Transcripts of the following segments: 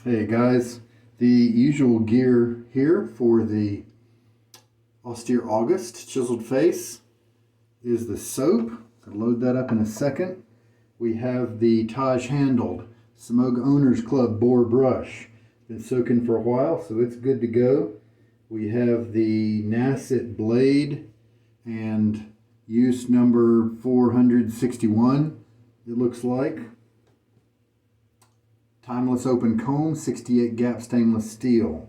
Hey guys, the usual gear here for the Austere August chiseled face is the soap. I'll load that up in a second. We have the Taj handled Semogue Owners Club Boar Brush. Been soaking for a while, so it's good to go. We have the Nacet blade and use number 461, it looks like. Timeless open comb, 68 gap stainless steel.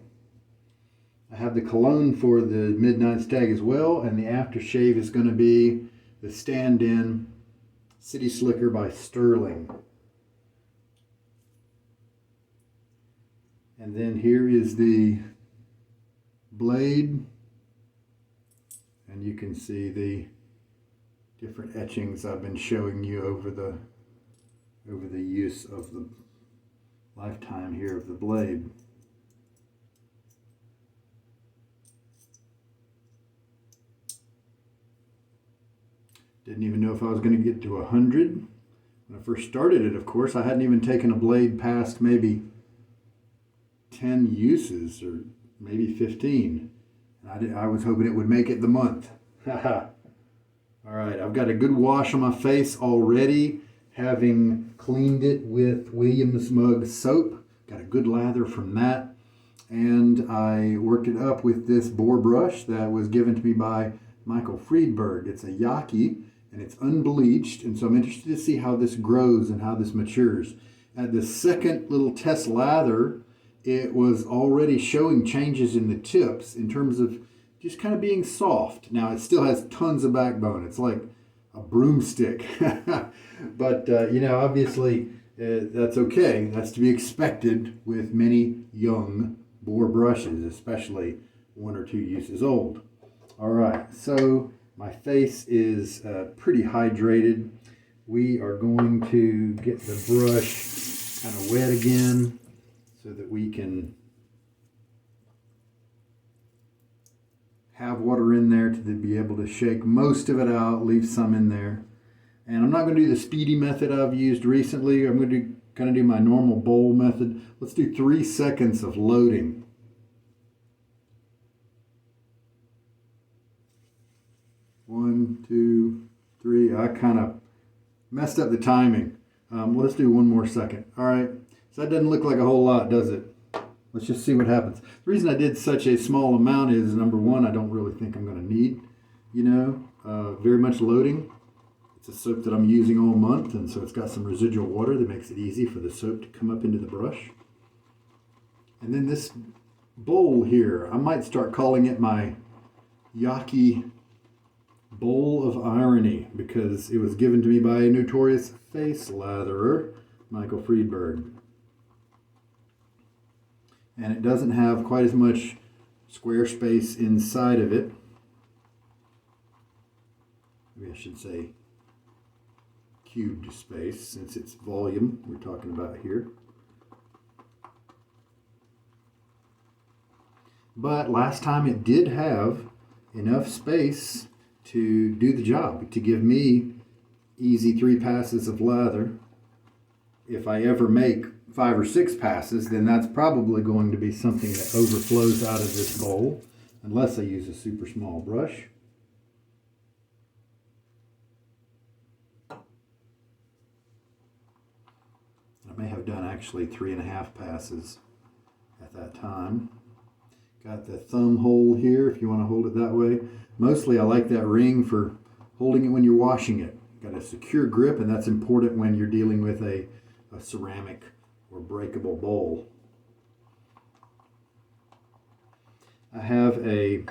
I have the cologne for the Midnight Stag as well, and the aftershave is going to be the stand-in City Slicker by Stirling. And then here is the blade, and you can see the different etchings I've been showing you over the use of the lifetime here of the blade. Didn't even know if I was going to get to 100. When I first started it, of course, I hadn't even taken a blade past maybe 10 uses or maybe 15. I was hoping it would make it the month. All right, I've got a good wash on my face already, having cleaned it with Williams Mug soap. Got a good lather from that. And I worked it up with this boar brush that was given to me by Michael Freedberg. It's a Yaqi, and it's unbleached, and so I'm interested to see how this grows and how this matures. At the second little test lather, it was already showing changes in the tips in terms of just kind of being soft. Now, it still has tons of backbone. It's like a broomstick. But, obviously, that's okay. That's to be expected with many young boar brushes, especially 1 or 2 uses old. All right, so my face is pretty hydrated. We are going to get the brush kind of wet again so that we can have water in there to be able to shake most of it out, leave some in there. And I'm not going to do the speedy method I've used recently. I'm going to kind of do my normal bowl method. Let's do 3 seconds of loading. One, two, three. I kind of messed up the timing. Let's do 1 more second. All right. So that doesn't look like a whole lot, does it? Let's just see what happens. The reason I did such a small amount is, number one, I don't really think I'm going to need, very much loading. It's a soap that I'm using all month, and so it's got some residual water that makes it easy for the soap to come up into the brush. And then this bowl here, I might start calling it my Yaqi Bowl of Irony, because it was given to me by a notorious face latherer, Michael Freedberg. And it doesn't have quite as much square space inside of it. Maybe I should say cubed space, since it's volume we're talking about here. But last time it did have enough space to do the job, to give me easy 3 passes of lather. If I ever make 5 or 6 passes, then that's probably going to be something that overflows out of this bowl, unless I use a super small brush. I may have done actually 3.5 passes at that time. Got the thumb hole here if you want to hold it that way. Mostly I like that ring for holding it when you're washing it. Got a secure grip, and that's important when you're dealing with a ceramic or breakable bowl. I have a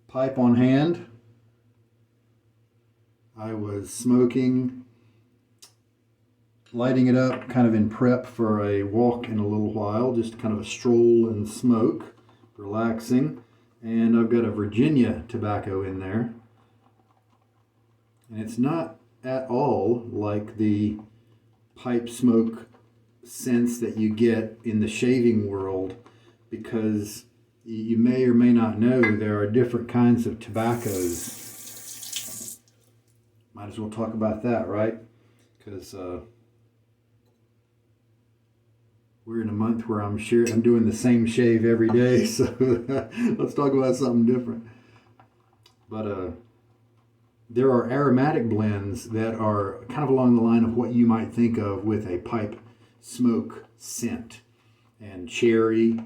pipe on hand. I was smoking, lighting it up kind of in prep for a walk in a little while, just kind of a stroll and smoke, relaxing. And I've got a Virginia tobacco in there. And it's not at all like the pipe smoke sense that you get in the shaving world, because you may or may not know there are different kinds of tobaccos. Might as well talk about that, right? Because we're in a month where I'm doing the same shave every day, so let's talk about something different. But there are aromatic blends that are kind of along the line of what you might think of with a pipe smoke scent. And cherry,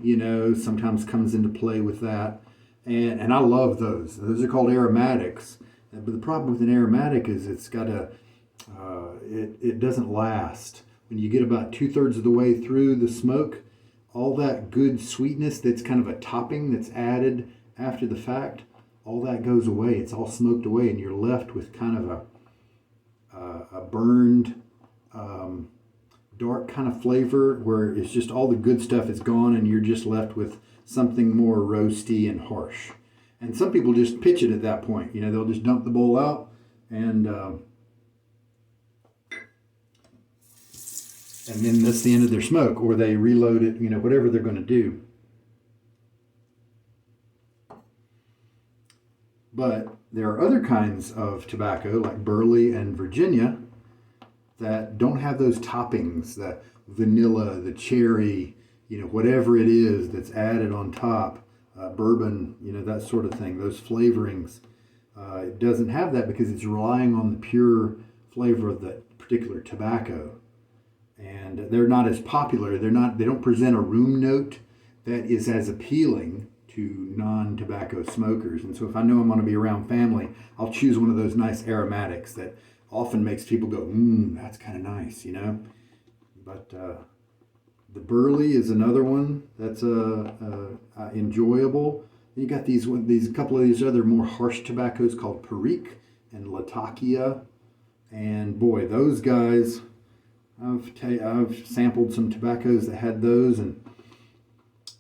sometimes comes into play with that. And I love those. Those are called aromatics. But the problem with an aromatic is it's got it doesn't last. When you get about 2/3 of the way through the smoke, all that good sweetness that's kind of a topping that's added after the fact, all that goes away. It's all smoked away, and you're left with kind of a burned, dark kind of flavor where it's just all the good stuff is gone, and you're just left with something more roasty and harsh. And some people just pitch it at that point. They'll just dump the bowl out, and then that's the end of their smoke, or they reload it, whatever they're going to do. But there are other kinds of tobacco, like Burley and Virginia, that don't have those toppings, the vanilla, the cherry, whatever it is that's added on top, bourbon, that sort of thing, those flavorings. It doesn't have that because it's relying on the pure flavor of that particular tobacco. And they're not as popular. They don't present a room note that is as appealing to non-tobacco smokers. And so if I know I'm going to be around family, I'll choose one of those nice aromatics that often makes people go, that's kind of nice, But the Burley is another one that's enjoyable. You got these couple of these other more harsh tobaccos called Perique and Latakia. And boy, those guys, I've sampled some tobaccos that had those, and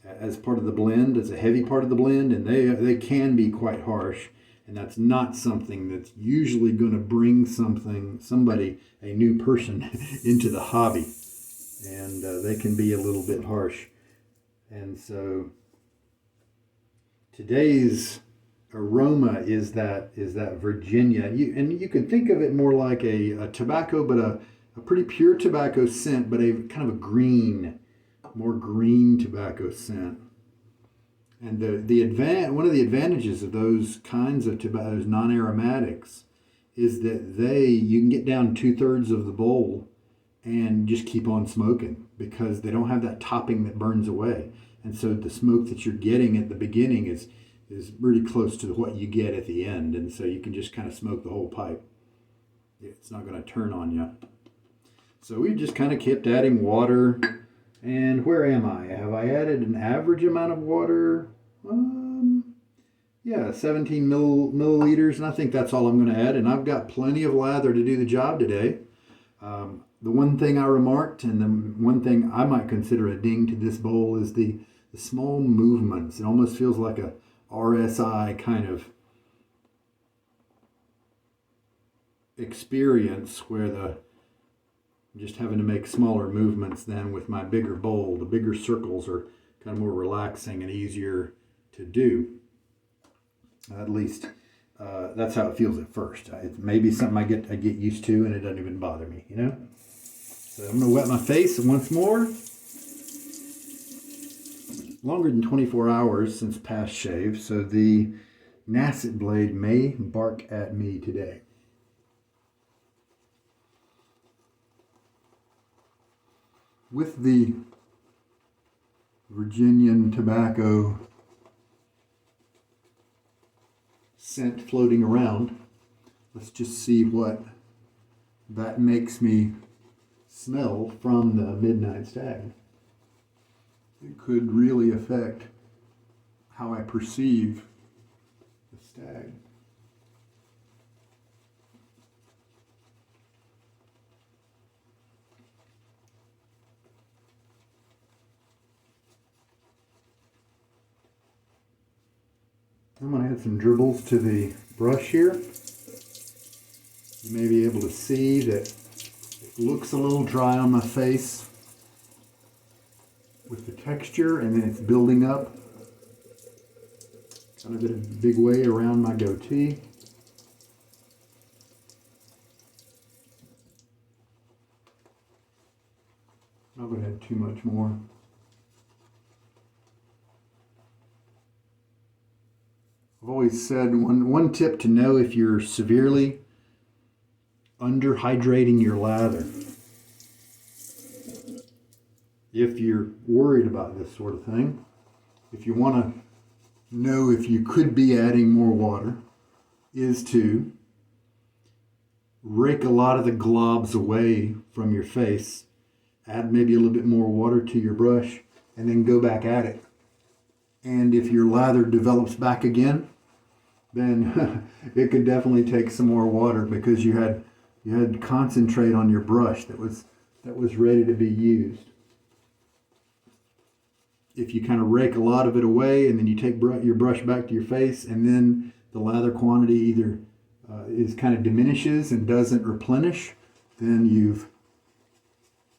as part of the blend, as a heavy part of the blend, and they can be quite harsh, and that's not something that's usually going to bring somebody, a new person into the hobby, and they can be a little bit harsh. And so today's aroma is that Virginia, you can think of it more like a tobacco, but a pretty pure tobacco scent, but a kind of a more green tobacco scent. And one of the advantages of those kinds of those non-aromatics is that you can get down 2/3 of the bowl and just keep on smoking because they don't have that topping that burns away. And so the smoke that you're getting at the beginning is really close to what you get at the end. And so you can just kind of smoke the whole pipe. It's not going to turn on you. So we just kind of kept adding water. And where am I? Have I added an average amount of water? 17 milliliters. And I think that's all I'm going to add. And I've got plenty of lather to do the job today. The one thing I remarked, and the one thing I might consider a ding to this bowl, is the small movements. It almost feels like a RSI kind of experience where just having to make smaller movements than with my bigger bowl. The bigger circles are kind of more relaxing and easier to do. At least that's how it feels at first. It may be something I get used to, and it doesn't even bother me, So I'm going to wet my face once more. Longer than 24 hours since past shave, so the Nacet blade may bark at me today. With the Virginian tobacco scent floating around, let's just see what that makes me smell from the Midnight Stag. It could really affect how I perceive the Stag. I'm going to add some dribbles to the brush here. You may be able to see that it looks a little dry on my face with the texture, and then it's building up kind of in a big way around my goatee. Probably had too much more. I've always said one tip to know if you're severely underhydrating your lather. If you're worried about this sort of thing, if you want to know if you could be adding more water, is to rake a lot of the globs away from your face, add maybe a little bit more water to your brush, and then go back at it. And if your lather develops back again, then it could definitely take some more water, because you had to concentrate on your brush that was ready to be used. If you kind of rake a lot of it away and then you take your brush back to your face, and then the lather quantity either is kind of diminishes and doesn't replenish, then you've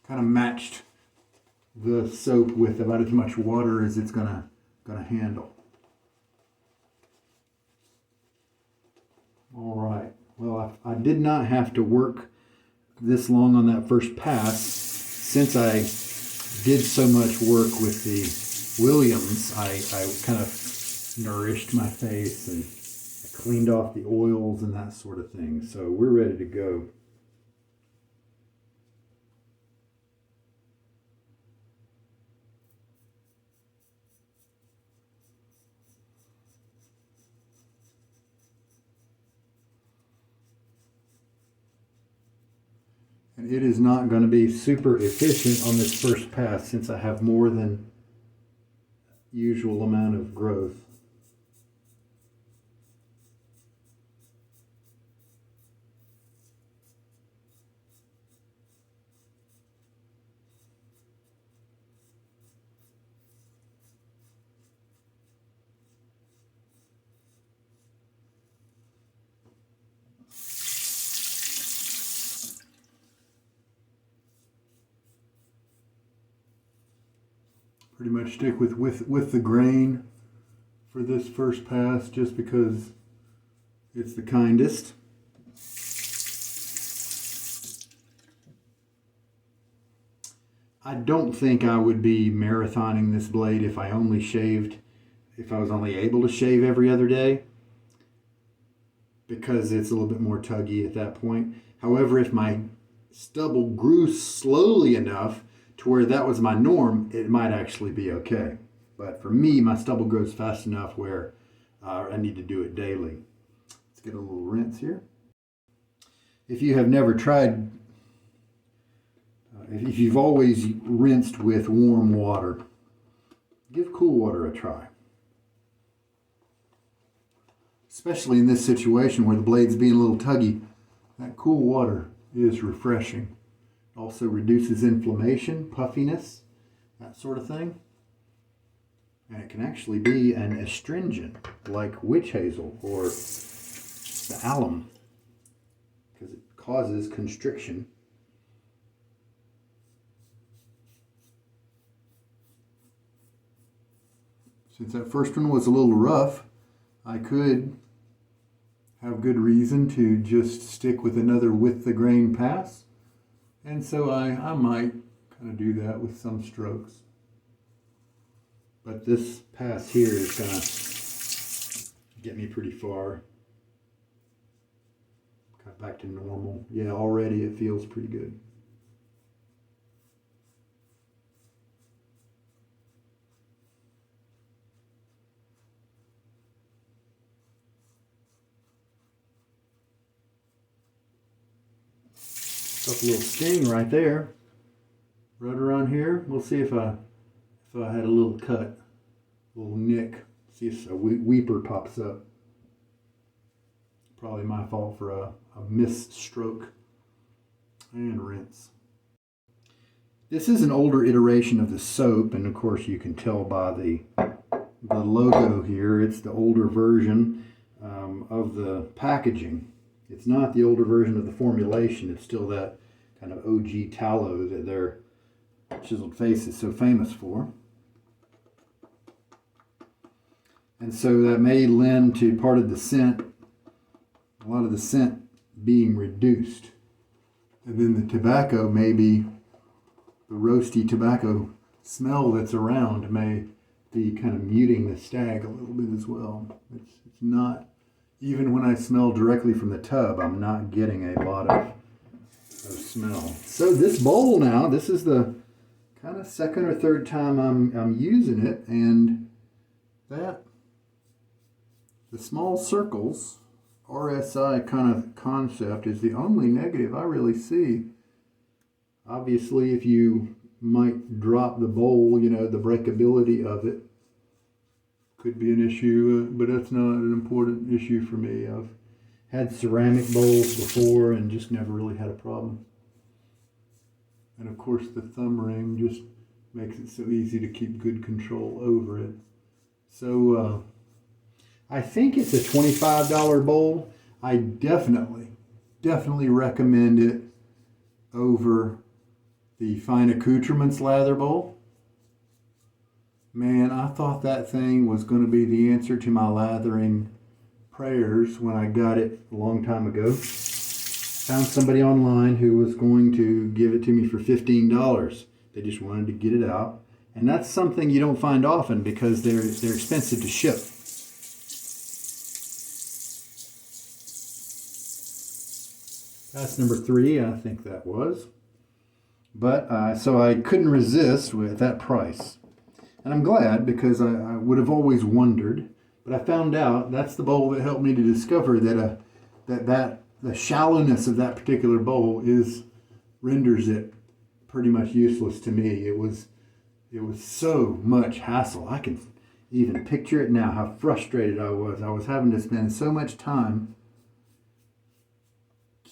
kind of matched the soap with about as much water as it's gonna handle. All right. Well, I did not have to work this long on that first pass. Since I did so much work with the Williams, I kind of nourished my face and I cleaned off the oils and that sort of thing. So we're ready to go. And it is not going to be super efficient on this first pass since I have more than usual amount of growth. Pretty much stick with the grain for this first pass just because it's the kindest. I don't think I would be marathoning this blade if I was only able to shave every other day, because it's a little bit more tuggy at that point. However, if my stubble grew slowly enough to where that was my norm, it might actually be okay. But for me, my stubble grows fast enough where I need to do it daily. Let's get a little rinse here. If you have never tried, if you've always rinsed with warm water, give cool water a try. Especially in this situation where the blade's being a little tuggy, that cool water is refreshing. Also reduces inflammation, puffiness, that sort of thing. And it can actually be an astringent like witch hazel or the alum, because it causes constriction. Since that first one was a little rough, I could have good reason to just stick with another with the grain pass. And so I might kind of do that with some strokes. But this pass here is going to get me pretty far. Got back to normal. Yeah, already it feels pretty good. Up a little sting right there. Right around here. We'll see if I had a little cut, a little nick. See if a weeper pops up. Probably my fault for a missed stroke. And rinse. This is an older iteration of the soap, and of course you can tell by the logo here. It's the older version of the packaging. It's not the older version of the formulation. It's still that kind of OG tallow that their Chiseled face is so famous for. And so that may lend to part of the scent, a lot of the scent being reduced. And then the tobacco may be roasty tobacco smell that's around may be kind of muting the Stag a little bit as well. It's not, even when I smell directly from the tub, I'm not getting a lot of smell. So this bowl now, this is the kind of second or third time I'm using it, and that the small circles RSI kind of concept is the only negative I really see. Obviously, if you might drop the bowl, you know, the breakability of it could be an issue, but that's not an important issue for me. I've had ceramic bowls before and just never really had a problem. And of course the thumb ring just makes it so easy to keep good control over it. So I think it's a $25 bowl. I definitely recommend it over the Fine Accoutrements lather bowl. Man, I thought that thing was going to be the answer to my lathering prayers when I got it a long time ago. Found somebody online who was going to give it to me for $15. They just wanted to get it out. And that's something you don't find often because they're expensive to ship. That's number 3, I think that was. But so I couldn't resist with that price. And I'm glad, because I would have always wondered, but I found out that's the bowl that helped me to discover that the shallowness of that particular bowl renders it pretty much useless to me. It was so much hassle. I can even picture it now, how frustrated I was. I was having to spend so much time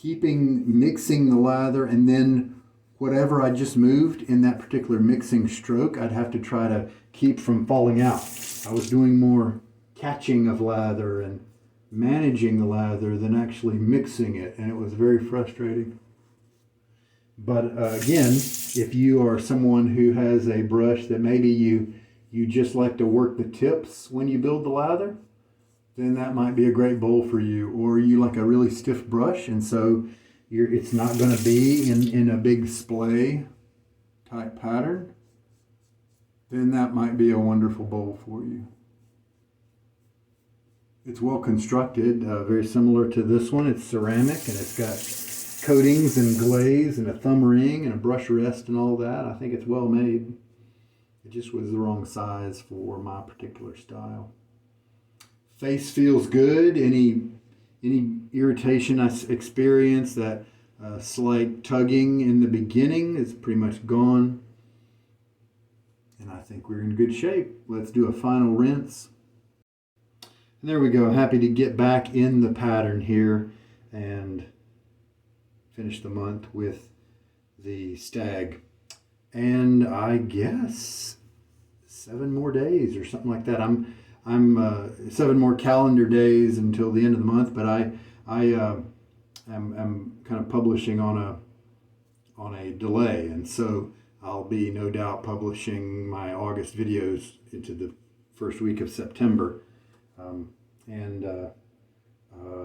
mixing the lather, and then whatever I just moved in that particular mixing stroke, I'd have to try to keep from falling out. I was doing more catching of lather and managing the lather than actually mixing it, and it was very frustrating. But again, if you are someone who has a brush that maybe you just like to work the tips when you build the lather, then that might be a great bowl for you. Or you like a really stiff brush, and so it's not going to be in a big splay type pattern, then that might be a wonderful bowl for you. It's well constructed, very similar to this one. It's ceramic, and it's got coatings and glaze and a thumb ring and a brush rest and all that. I think it's well made. It just was the wrong size for my particular style. Face feels good. Any irritation I experienced, that slight tugging in the beginning, is pretty much gone. And I think we're in good shape. Let's do a final rinse. And there we go. Happy to get back in the pattern here and finish the month with the Stag. And I guess 7 more days or something like that. I'm 7 more calendar days until the end of the month, but I'm kind of publishing on a delay, and so I'll be no doubt publishing my August videos into the first week of September,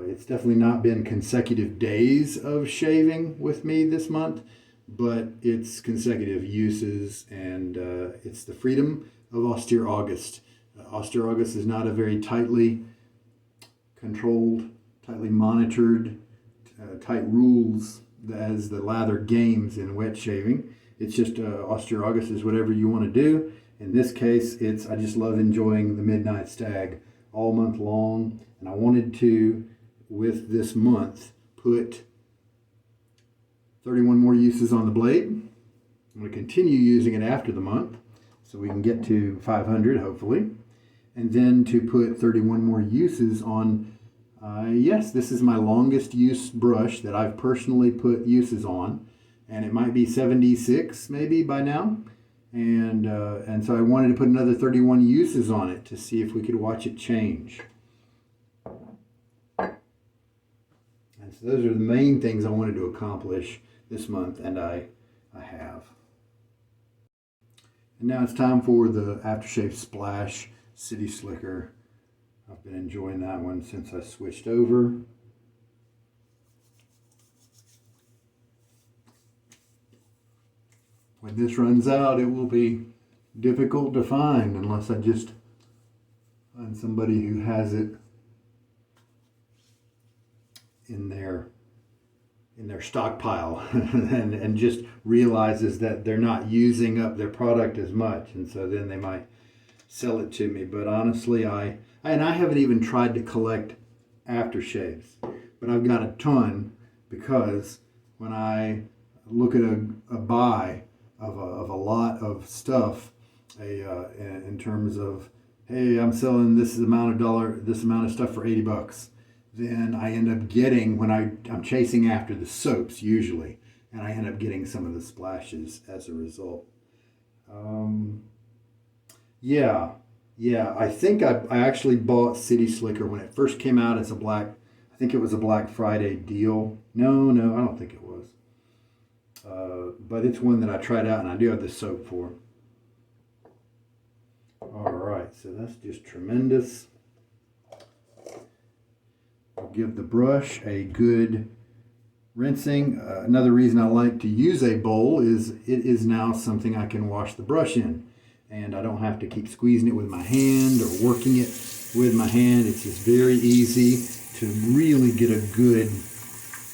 it's definitely not been consecutive days of shaving with me this month, but it's consecutive uses, and it's the freedom of Austere August. Austere August is not a very tightly controlled, tightly monitored, tight rules as the lather games in wet shaving. It's just Austere August is whatever you want to do. In this case, I just love enjoying the Midnight Stag all month long, and I wanted to, with this month, put 31 more uses on the blade. I'm going to continue using it after the month so we can get to 500 hopefully, and then to put 31 more uses on. Yes, this is my longest use brush that I've personally put uses on, and it might be 76 maybe by now, and so I wanted to put another 31 uses on it to see if we could watch it change. And so those are the main things I wanted to accomplish this month, and I have. And now it's time for the Aftershave Splash City Slicker. I've been enjoying that one since I switched over. when this runs out, it will be difficult to find unless I just find somebody who has it in their stockpile and just realizes that they're not using up their product as much, and so then they might sell it to me. But honestly, I haven't even tried to collect aftershaves, but I've got a ton, because when I look at a buy of a lot of stuff, in terms of, hey, I'm selling this amount of stuff for $80, then I end up getting, when I'm chasing after the soaps usually, and I end up getting some of the splashes as a result. Yeah, I think I actually bought City Slicker when it first came out as I think it was a Black Friday deal. No, I don't think it was. But it's one that I tried out, and I do have the soap for. All right, so that's just tremendous. I'll give the brush a good rinsing. Another reason I like to use a bowl is it is now something I can wash the brush in, and I don't have to keep squeezing it with my hand or working it with my hand. It's just very easy to really get a good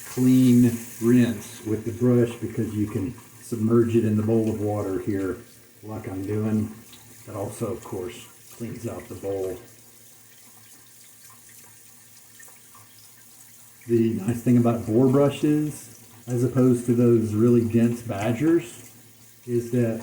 clean rinse with the brush, because you can submerge it in the bowl of water here like I'm doing. That also, of course, cleans out the bowl. The nice thing about boar brushes, as opposed to those really dense badgers, is that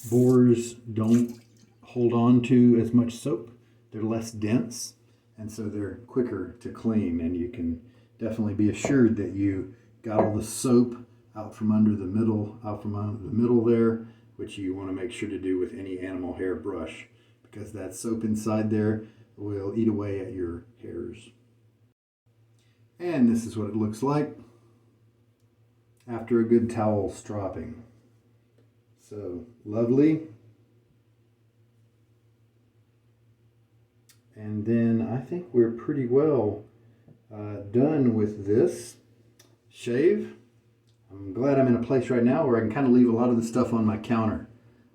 boars don't hold on to as much soap. They're less dense, and so they're quicker to clean, and you can definitely be assured that you got all the soap out from under the middle there, which you want to make sure to do with any animal hair brush, because that soap inside there will eat away at your hairs. And this is what it looks like after a good towel stropping. So lovely. And then I think we're pretty well done with this shave. I'm glad I'm in a place right now where I can kind of leave a lot of the stuff on my counter.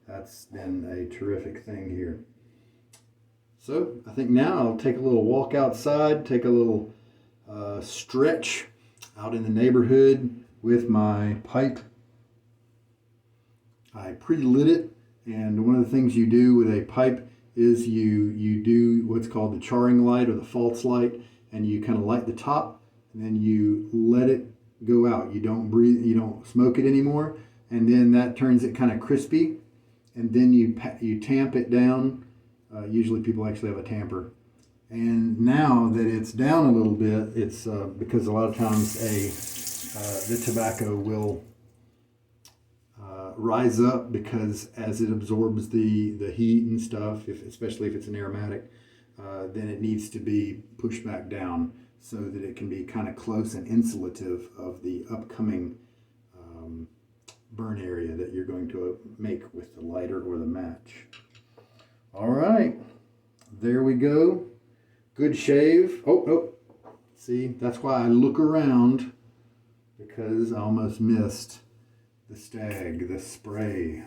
That's been a terrific thing here. So I think now I'll take a little walk outside, take a little stretch out in the neighborhood with my pipe. I pre-lit it, and one of the things you do with a pipe is you do what's called the charring light or the false light, and you kind of light the top, and then you let it go out. You don't breathe, you don't smoke it anymore, and then that turns it kind of crispy, and then you tamp it down. Usually people actually have a tamper. And now that it's down a little bit, it's because a lot of times the tobacco will rise up, because as it absorbs the heat and stuff, especially if it's an aromatic, then it needs to be pushed back down so that it can be kind of close and insulative of the upcoming burn area that you're going to make with the lighter or the match. All right, there we go. Good shave. Oh, see, that's why I look around, because I almost missed the Stag, the spray.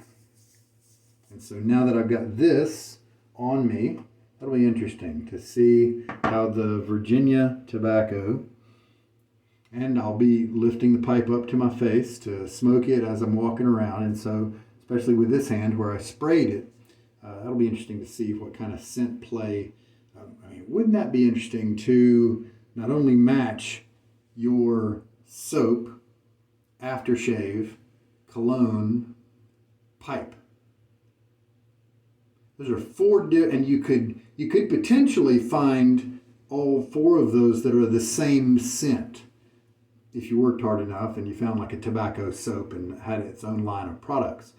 And so now that I've got this on me, that'll be interesting to see how the Virginia tobacco, and I'll be lifting the pipe up to my face to smoke it as I'm walking around. And so, especially with this hand where I sprayed it, that'll be interesting to see what kind of scent play. Wouldn't that be interesting to not only match your soap, aftershave, cologne, pipe? Those are four, and you could potentially find all four of those that are the same scent if you worked hard enough and you found like a tobacco soap and had its own line of products.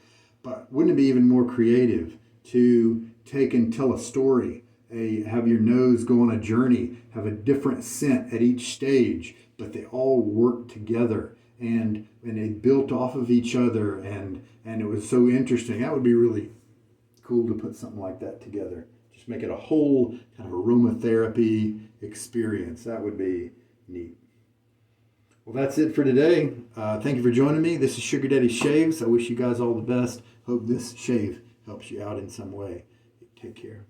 But wouldn't it be even more creative to take and tell a story? Have your nose go on a journey, have a different scent at each stage, but they all work together and they built off of each other, and it was so interesting. That would be really cool to put something like that together. Just make it a whole kind of aromatherapy experience. That would be neat. Well, that's it for today. Thank you for joining me. This is Sugar Daddy Shaves. I wish you guys all the best. Hope this shave helps you out in some way. Take care.